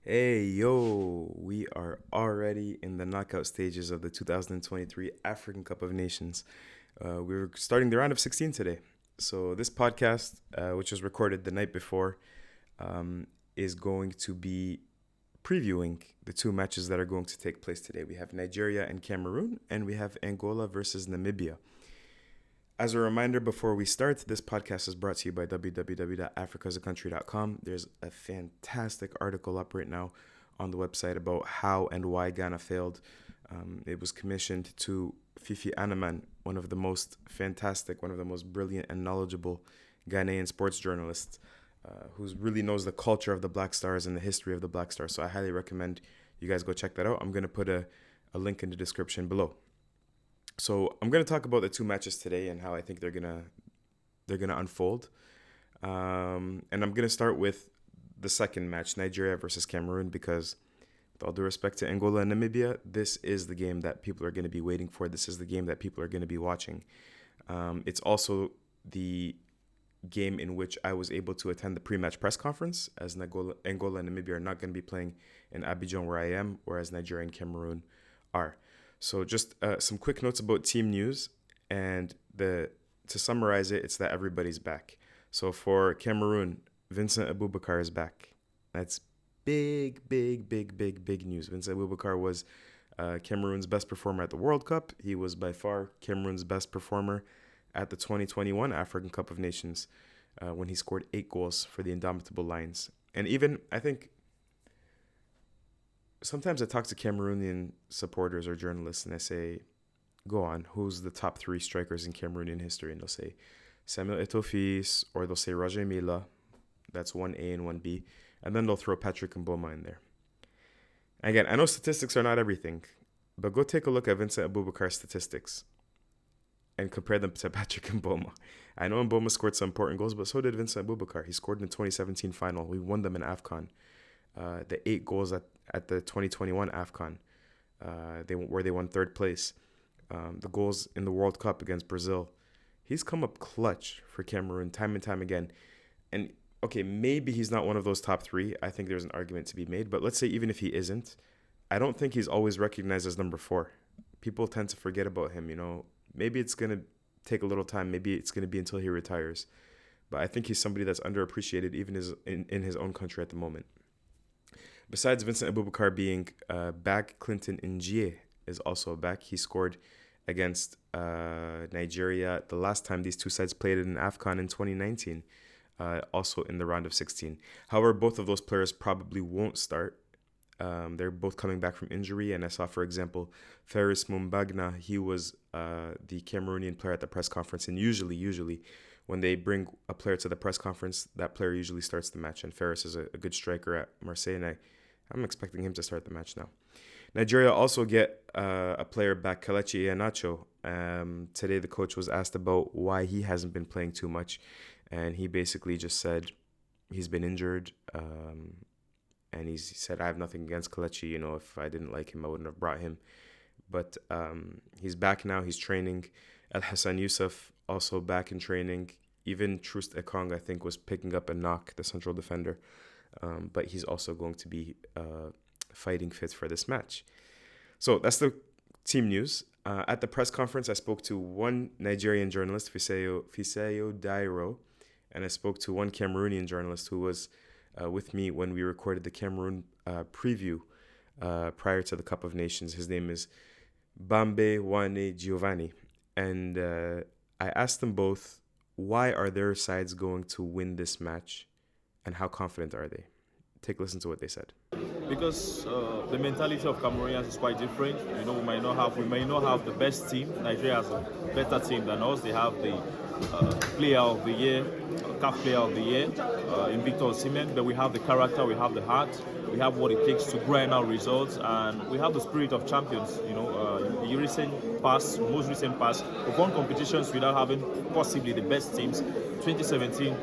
Hey, yo, we are already in the knockout stages of the 2023 African Cup of Nations. We're starting the round of 16 today. So, this podcast, which was recorded the night before, is going to be previewing the two matches that are going to take place today. We have Nigeria and Cameroon, and we have Angola versus Namibia. As a reminder, before we start, this podcast is brought to you by www.africasacountry.com. There's a fantastic article up right now on the website about how and why Ghana failed. It was commissioned to Fifi Anaman, one of the most fantastic, one of the most brilliant and knowledgeable Ghanaian sports journalists, who really knows the culture of the Black Stars and the history of the Black Stars. So I highly recommend you guys go check that out. I'm going to put a link in the description below. So I'm gonna talk about the two matches today and how I think they're gonna unfold. And I'm gonna start with the second match, Nigeria versus Cameroon, because with all due respect to Angola and Namibia, this is the game that people are gonna be waiting for. This is the game that people are gonna be watching. It's also the game in which I was able to attend the pre-match press conference, as Angola and Namibia are not going to be playing in Abidjan where I am, whereas Nigeria and Cameroon are. So just some quick notes about team news, and to summarize it, it's that everybody's back. So for Cameroon, Vincent Aboubakar is back. That's big, big, big, big, big news. Vincent Aboubakar was Cameroon's best performer at the World Cup. He was by far Cameroon's best performer at the 2021 African Cup of Nations when he scored 8 goals for the Indomitable Lions. And even, I think, sometimes I talk to Cameroonian supporters or journalists and I say, go on, who's the top 3 strikers in Cameroonian history? And they'll say Samuel Eto'o, or they'll say Roger Mila. That's 1A and 1B. And then they'll throw Patrick Mboma in there. Again, I know statistics are not everything, but go take a look at Vincent Aboubakar's statistics and compare them to Patrick Mboma. I know Mboma scored some important goals, but so did Vincent Aboubakar. He scored in the 2017 final. We won them in Afcon. The 8 goals at the 2021 Afcon, where they won 3rd place. The goals in the World Cup against Brazil. He's come up clutch for Cameroon time and time again. And okay, maybe he's not one of those top 3. I think there's an argument to be made. But let's say even if he isn't, I don't think he's always recognized as number 4. People tend to forget about him, Maybe it's going to take a little time. Maybe it's going to be until he retires. But I think he's somebody that's underappreciated even in his own country at the moment. Besides Vincent Aboubakar being back, Clinton Njie is also back. He scored against Nigeria the last time these two sides played in Afcon in 2019, also in the round of 16. However, both of those players probably won't start. They're both coming back from injury, and I saw, for example, Ferris Mumbagna. He was the Cameroonian player at the press conference, and usually when they bring a player to the press conference, that player usually starts the match, and Ferris is a good striker at Marseille, and I'm expecting him to start the match now. Nigeria also get a player back, Kelechi Iheanacho. Today the coach was asked about why he hasn't been playing too much, and he basically just said he's been injured, and he said, I have nothing against Kelechi. If I didn't like him, I wouldn't have brought him. But he's back now. He's training. El Hassan Youssef also back in training. Even Troost Ekong, I think, was picking up a knock, the central defender. But he's also going to be fighting fit for this match. So that's the team news. At the press conference, I spoke to one Nigerian journalist, Fisayo Dairo, and I spoke to one Cameroonian journalist who was with me when we recorded the Cameroon preview prior to the Cup of Nations. His name is Bambe Wane Giovanni. And I asked them both, why are their sides going to win this match and how confident are they? Take a listen to what they said. Because the mentality of Cameroonians is quite different. We may not have the best team. Nigeria has a better team than us. They have the player of the year, CAF player of the year, in Victor Osimhen. But we have the character, we have the heart, we have what it takes to grind out results, and we have the spirit of champions. The most recent past, we've won competitions without having possibly the best teams. 2017.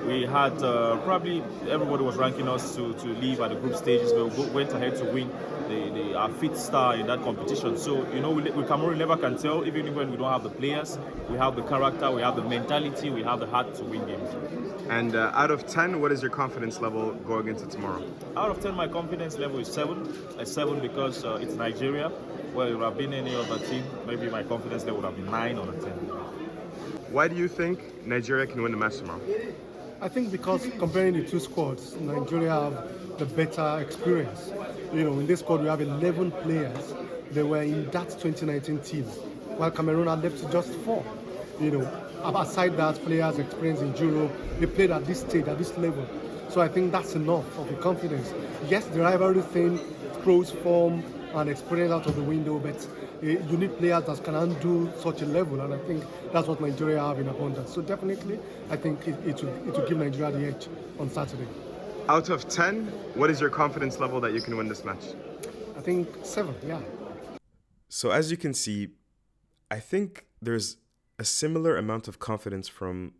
We had probably everybody was ranking us to leave at the group stages, but we went ahead to win our fifth star in that competition. So, with Cameroon, never can tell, even when we don't have the players, we have the character, we have the mentality, we have the heart to win games. And out of 10, what is your confidence level going into tomorrow? Out of 10, my confidence level is 7. A 7 because it's Nigeria. Well, it would have been any other team, maybe my confidence level would have been 9 or 10. Why do you think Nigeria can win the match tomorrow? I think because comparing the two squads, Nigeria have the better experience. In this squad we have 11 players. They were in that 2019 team, while Cameroon had left just 4. Aside that, players' experience in Europe, they played at this stage, at this level. So I think that's enough of the confidence. Yes, the rivalry thing throws form and experience out of the window, but you need players that can undo such a level, and I think that's what Nigeria have in abundance. So definitely, I think it will give Nigeria the edge on Saturday. Out of 10, what is your confidence level that you can win this match? I think 7, yeah. So as you can see, I think there's a similar amount of confidence from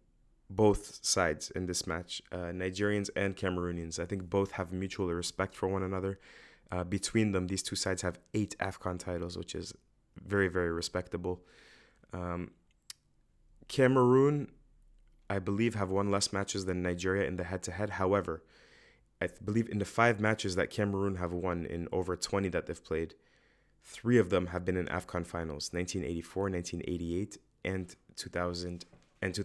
both sides in this match, Nigerians and Cameroonians. I think both have mutual respect for one another. Between them, these two sides have 8 Afcon titles, which is very, very respectable. Cameroon, I believe, have won less matches than Nigeria in the head-to-head. However, I believe in the 5 matches that Cameroon have won in over 20 that they've played, 3 of them have been in Afcon finals, 1984, 1988, and 2000. And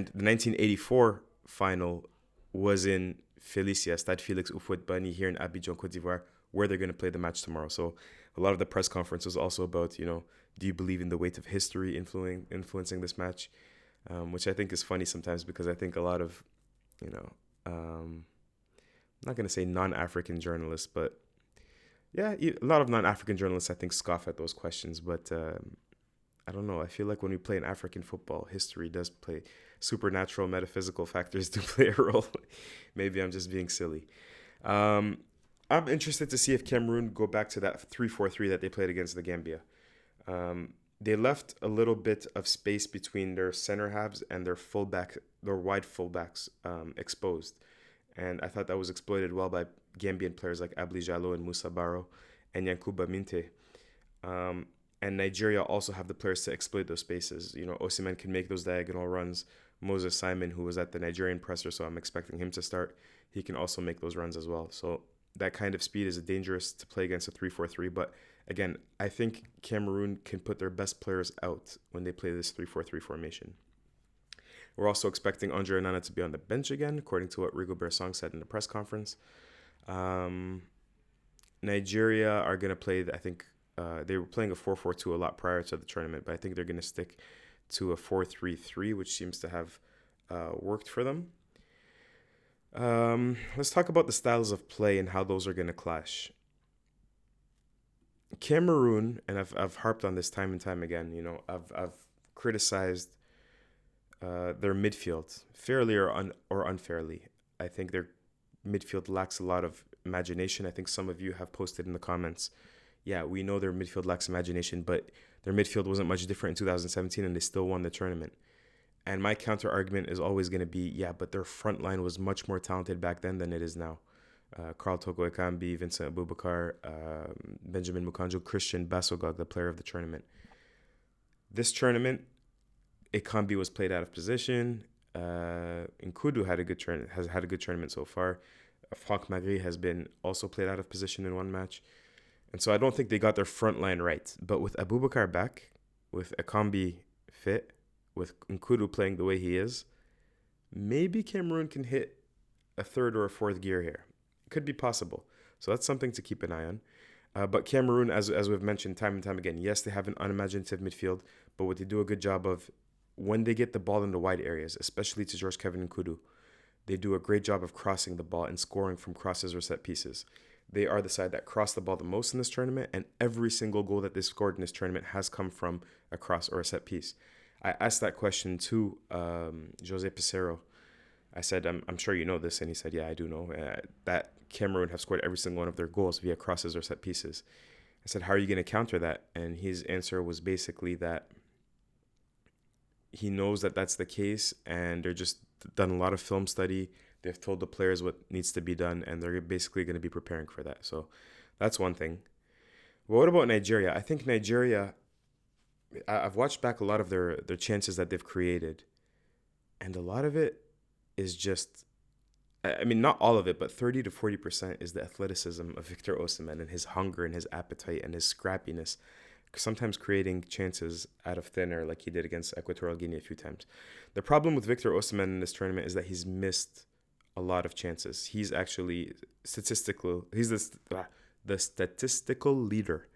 the 1984 final was in Felicia, Stade Félix Houphouët-Boigny here in Abidjan, Côte d'Ivoire, where they're going to play the match tomorrow. So a lot of the press conference was also about, do you believe in the weight of history influencing this match? Which I think is funny sometimes, because I think a lot of, I'm not going to say non-African journalists, but yeah, a lot of non-African journalists, I think, scoff at those questions. But I don't know. I feel like when we play in African football, history does play, supernatural, metaphysical factors do play a role. Maybe I'm just being silly. I'm interested to see if Cameroon go back to that 3-4-3 that they played against the Gambia. They left a little bit of space between their center halves and their wide fullbacks exposed. And I thought that was exploited well by Gambian players like Abli Jallo and Moussa Barrow and Yankuba Minte. And Nigeria also have the players to exploit those spaces. Osimhen can make those diagonal runs. Moses Simon, who was at the Nigerian presser, so I'm expecting him to start, he can also make those runs as well. So that kind of speed is dangerous to play against a 3-4-3. But again, I think Cameroon can put their best players out when they play this 3-4-3 formation. We're also expecting Andre Onana to be on the bench again, according to what Rigobert Song said in the press conference. Nigeria are going to play, I think, they were playing a 4-4-2 a lot prior to the tournament, but I think they're going to stick to a 4-3-3, which seems to have worked for them. Let's talk about the styles of play and how those are going to clash. Cameroon, and I've harped on this time and time again, I've criticized their midfield, fairly or unfairly. I think their midfield lacks a lot of imagination. I think some of you have posted in the comments, yeah, we know their midfield lacks imagination, but their midfield wasn't much different in 2017 and they still won the tournament. And my counter argument is always going to be, yeah, but their front line was much more talented back then than it is now. Karl Toko Ekambi, Vincent Aboubakar, Benjamin Mukanjo, Christian Basogog, the player of the tournament. This tournament, Ekambi was played out of position. Nkudu has had a good tournament so far. Franck Magri has been also played out of position in one match. And so I don't think they got their front line right. But with Aboubakar back, with Ekambi fit, with Nkudu playing the way he is, maybe Cameroon can hit a third or a fourth gear here. Could be possible. So that's something to keep an eye on. But Cameroon, as we've mentioned time and time again, yes, they have an unimaginative midfield, but what they do a good job of, when they get the ball in the wide areas, especially to George Kevin Nkudu, they do a great job of crossing the ball and scoring from crosses or set pieces. They are the side that crossed the ball the most in this tournament, and every single goal that they scored in this tournament has come from a cross or a set piece. I asked that question to Jose Pissarro. I said, I'm sure you know this, and he said, yeah, I do know that Cameroon have scored every single one of their goals via crosses or set pieces. I said, how are you going to counter that? And his answer was basically that he knows that that's the case, and they're just done a lot of film study. They've told the players what needs to be done, and they're basically going to be preparing for that. So that's one thing. But what about Nigeria? I think Nigeria, I've watched back a lot of their chances that they've created, and a lot of it is just, I mean, not all of it, but 30 to 40% is the athleticism of Victor Osimhen and his hunger and his appetite and his scrappiness, sometimes creating chances out of thin air like he did against Equatorial Guinea a few times. The problem with Victor Osimhen in this tournament is that he's missed a lot of chances. He's actually the statistical leader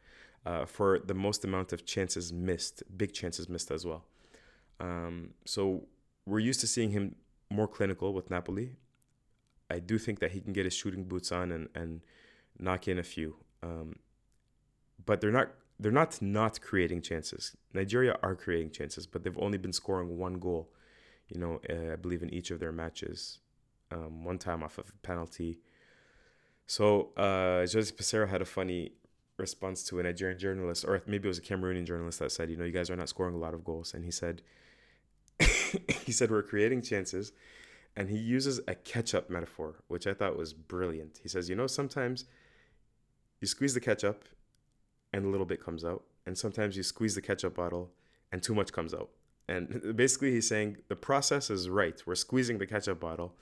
for the most amount of chances missed, big chances missed as well. So we're used to seeing him more clinical with Napoli. I do think that he can get his shooting boots on and knock in a few. But they're not creating chances. Nigeria are creating chances, but they've only been scoring one goal, I believe in each of their matches. One time off of a penalty. So Jose Peseiro had a funny response to a Nigerian journalist, or maybe it was a Cameroonian journalist that said, you guys are not scoring a lot of goals. And he said, we're creating chances. And he uses a ketchup metaphor, which I thought was brilliant. He says, sometimes you squeeze the ketchup and a little bit comes out. And sometimes you squeeze the ketchup bottle and too much comes out. And basically he's saying the process is right. We're squeezing the ketchup bottle.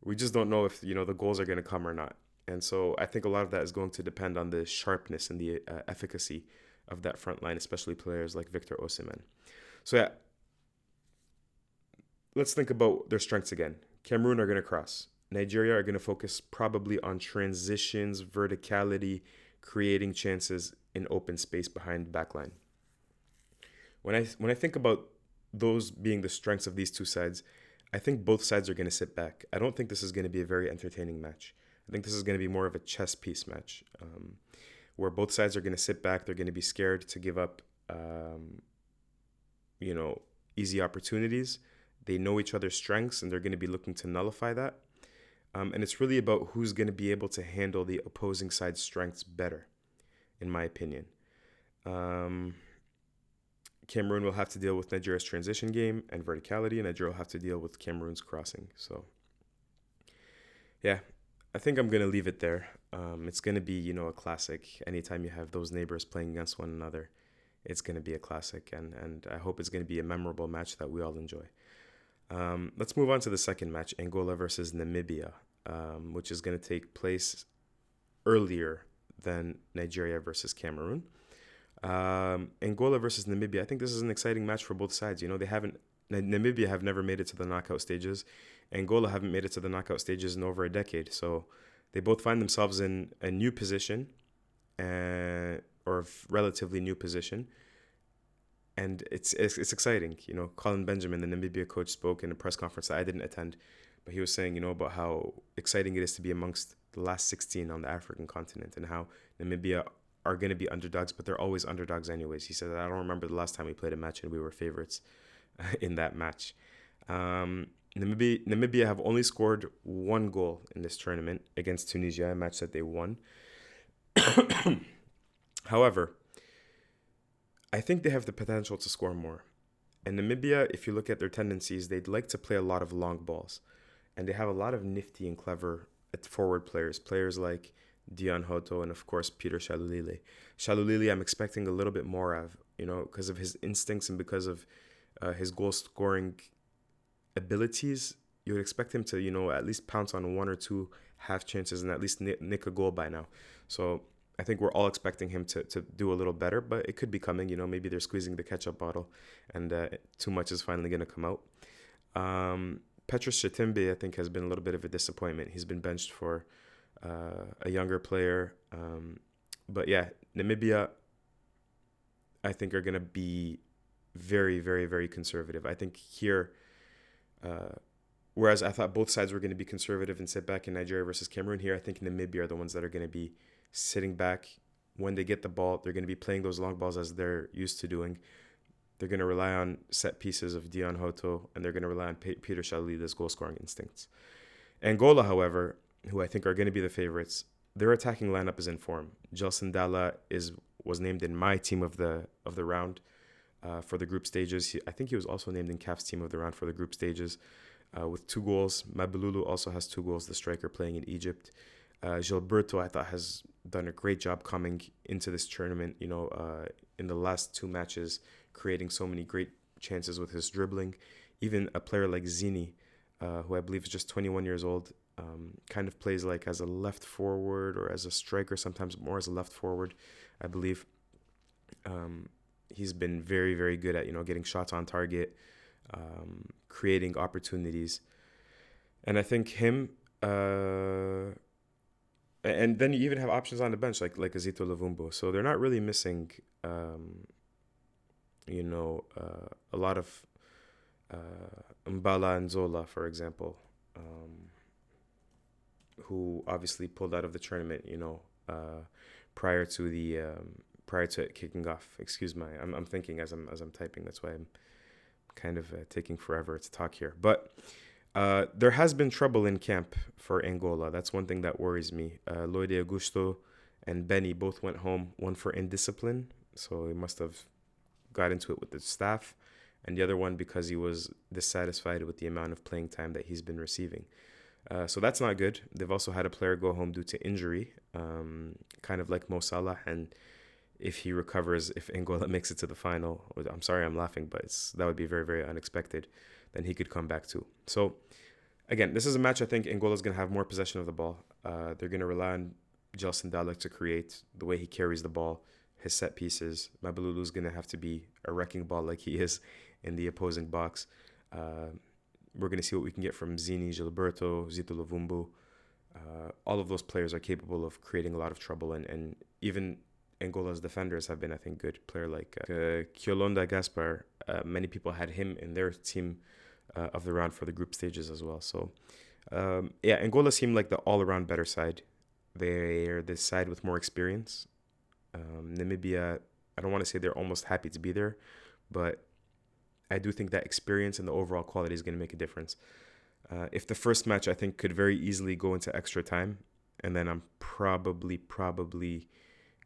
We just don't know if, the goals are going to come or not. And so I think a lot of that is going to depend on the sharpness and the efficacy of that front line, especially players like Victor Osimhen. So yeah, let's think about their strengths again. Cameroon are going to cross. Nigeria are going to focus probably on transitions, verticality, creating chances in open space behind backline. When I think about those being the strengths of these two sides, I think both sides are going to sit back. I don't think this is going to be a very entertaining match. I think this is going to be more of a chess piece match, where both sides are going to sit back. They're going to be scared to give up, easy opportunities. They know each other's strengths, and they're going to be looking to nullify that. And it's really about who's going to be able to handle the opposing side's strengths better, in my opinion. Cameroon will have to deal with Nigeria's transition game and verticality, and Nigeria will have to deal with Cameroon's crossing. So, yeah, I think I'm going to leave it there. It's going to be, a classic. Anytime you have those neighbors playing against one another, it's going to be a classic, and I hope it's going to be a memorable match that we all enjoy. Let's move on to the second match, Angola versus Namibia, which is going to take place earlier than Nigeria versus Cameroon. Angola versus Namibia, I think this is an exciting match for both sides. Namibia have never made it to the knockout stages. Angola haven't made it to the knockout stages in over a decade. So they both find themselves in a new position, or relatively new position. And it's exciting. Colin Benjamin, the Namibia coach, spoke in a press conference that I didn't attend, but he was saying, about how exciting it is to be amongst the last 16 on the African continent, and how Namibia are going to be underdogs, but they're always underdogs anyways. He said, I don't remember the last time we played a match and we were favorites in that match. Namibia have only scored one goal in this tournament against Tunisia, a match that they won. However, I think they have the potential to score more. And Namibia, if you look at their tendencies, they'd like to play a lot of long balls. And they have a lot of nifty and clever forward players like Dion Hoto and, of course, Peter Shalulile. Shalulile, I'm expecting a little bit more of, because of his instincts and because of his goal-scoring abilities. You would expect him to, at least pounce on one or two half chances and at least nick a goal by now. So I think we're all expecting him to do a little better, but it could be coming. Maybe they're squeezing the ketchup bottle and too much is finally going to come out. Petrus Chetimbe, I think, has been a little bit of a disappointment. He's been benched for a younger player. But yeah, Namibia, I think, are going to be very, very, very conservative. I think here, whereas I thought both sides were going to be conservative and sit back in Nigeria versus Cameroon, here I think Namibia are the ones that are going to be sitting back. When they get the ball, they're going to be playing those long balls as they're used to doing. They're going to rely on set pieces of Dion Hoto, and they're going to rely on Peter Shalulila's goal-scoring instincts. Angola, however, who I think are going to be the favorites, their attacking lineup is in form. Gelson Dalla was named in my team of the round for the group stages. I think he was also named in CAF's team of the round for the group stages. with 2 goals. Mabululu also has 2 goals, the striker playing in Egypt. Gilberto, I thought, has done a great job coming into this tournament, in the last 2 matches, creating so many great chances with his dribbling. Even a player like Zini, who I believe is just 21 years old, kind of plays like as a left forward or as a striker, sometimes more as a left forward, I believe. He's been very, very good at, getting shots on target, creating opportunities. And I think him, and then you even have options on the bench like Azito Lavumbo. So they're not really missing, a lot of Mbala and Zola, for example, who obviously pulled out of the tournament, prior to it kicking off. Excuse me, I'm thinking as I'm typing. That's why I'm kind of taking forever to talk here. But there has been trouble in camp for Angola. That's one thing that worries me. Lloyd Augusto and Benny both went home. One for indiscipline, so he must have got into it with the staff, and the other one because he was dissatisfied with the amount of playing time that he's been receiving. So that's not good. They've also had a player go home due to injury, kind of like Mo Salah. And if he recovers, if Angola makes it to the final, I'm sorry I'm laughing, but that would be very, very unexpected, then he could come back too. So, again, this is a match I think Angola's going to have more possession of the ball. They're going to rely on Gelson Dalek to create the way he carries the ball, his set pieces. Mabululu's going to have to be a wrecking ball like he is in the opposing box. We're going to see what we can get from Zini, Gilberto, Zito Lavumbu. All of those players are capable of creating a lot of trouble, and even Angola's defenders have been, I think, good. Player like Kyolonda Gaspar, many people had him in their team of the round for the group stages as well. So, Angola seemed like the all-around better side. They're the side with more experience. Namibia, I don't want to say they're almost happy to be there, but I do think that experience and the overall quality is going to make a difference. If the first match, I think, could very easily go into extra time, and then I'm probably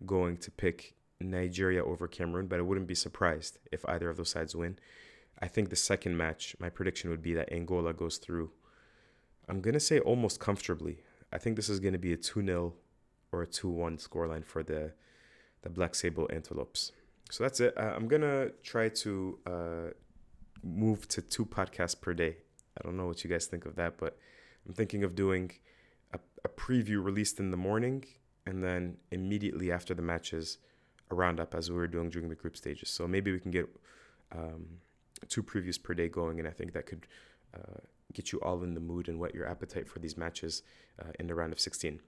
going to pick Nigeria over Cameroon, but I wouldn't be surprised if either of those sides win. I think the second match, my prediction would be that Angola goes through. I'm going to say almost comfortably. I think this is going to be a 2-0 or a 2-1 scoreline for the Black Sable Antelopes. So that's it. I'm going to try to move to 2 podcasts per day. I don't know what you guys think of that, but I'm thinking of doing a preview released in the morning, and then immediately after the matches, a roundup as we were doing during the group stages. So maybe we can get 2 previews per day going, and I think that could get you all in the mood and whet your appetite for these matches in the round of 16.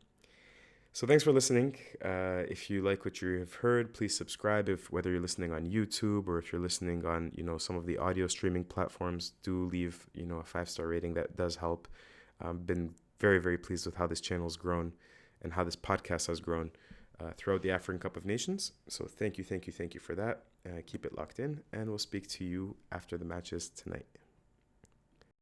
So thanks for listening. If you like what you have heard, please subscribe. Whether you're listening on YouTube or if you're listening on some of the audio streaming platforms, do leave a 5-star rating. That does help. I've been very, very pleased with how this channel's grown and how this podcast has grown throughout the African Cup of Nations. So thank you for that. Keep it locked in, and we'll speak to you after the matches tonight.